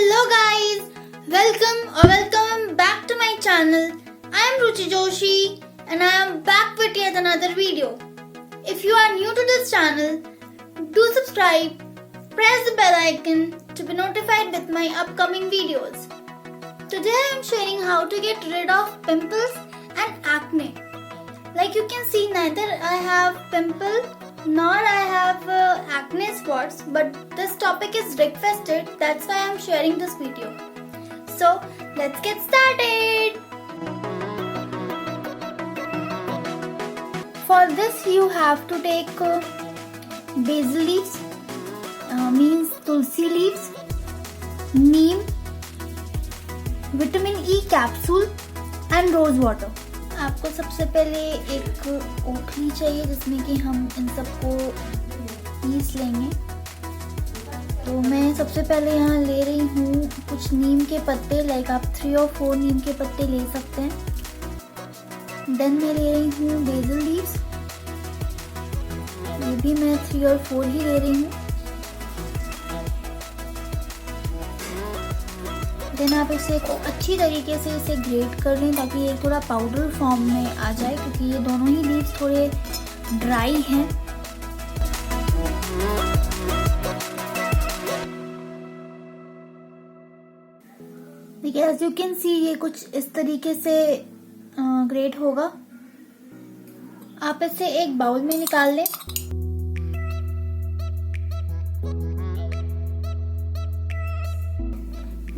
Hello guys, welcome back to my channel. I am RUCHI JOSHI and I am back with yet another video. If you are new to this channel, do subscribe, press the bell icon to be notified with my upcoming videos. Today I am sharing how to get rid of pimples and acne. Like you can see, neither I have pimple nor I have acne spots, but this topic is requested, that's why I am sharing this video. So let's get started. For this you have to take basil leaves, means tulsi leaves, neem, vitamin E capsule and rose water. आपको सबसे पहले एक ओखली चाहिए जिसमें कि हम इन सबको पीस लेंगे. तो मैं सबसे पहले यहाँ ले रही हूँ कुछ नीम के पत्ते, लाइक आप 3 और 4 नीम के पत्ते ले सकते हैं. देन मैं ले रही हूँ बेसिल लीव्स, ये भी मैं 3 और 4 ही ले रही हूँ. देन आप इसे अच्छी तरीके से इसे ग्रेट कर लें ताकि ये थोड़ा पाउडर फॉर्म में आ जाए, क्योंकि ये दोनों ही लीव्स थोड़े ड्राई हैं. देखिए, एज यू कैन सी ये कुछ इस तरीके से ग्रेट होगा. आप इसे एक बाउल में निकाल लें.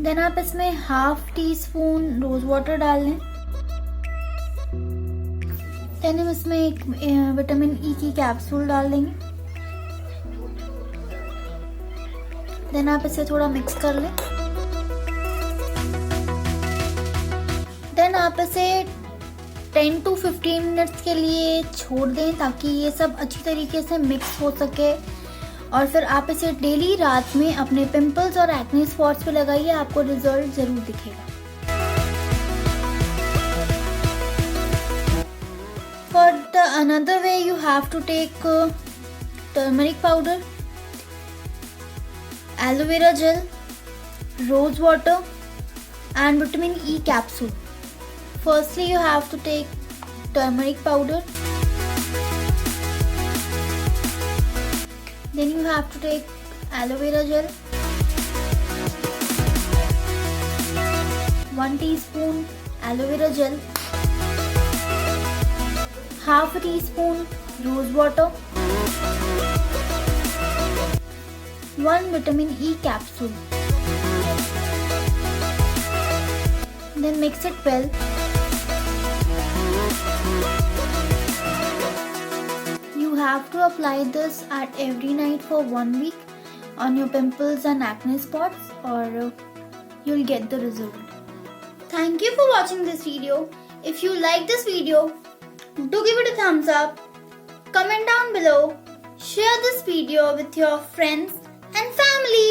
देन आप इसमें half teaspoon rose water डाल लें. देन हम इसमें एक विटामिन ई की कैप्सूल डाल देंगे. देन आप इसे थोड़ा मिक्स कर लें. देन आप इसे 10 to 15 मिनट्स के लिए छोड़ दें ताकि ये सब अच्छी तरीके से मिक्स हो सके, और फिर आप इसे डेली रात में अपने पिंपल्स और एक्ने स्पॉट्स पे लगाइए. आपको रिजल्ट जरूर दिखेगा. For the another way you have to take turmeric powder, aloe vera gel, rose water and vitamin E capsule. Firstly you have to take turmeric powder. Then you have to take aloe vera gel, 1 teaspoon aloe vera gel, half a teaspoon rose water, 1 vitamin E capsule. Then mix it well. You have to apply this at every night for 1 week on your pimples and acne spots, or you'll get the result. Thank you for watching this video. If you like this video, do give it a thumbs up, comment down below, share this video with your friends and family.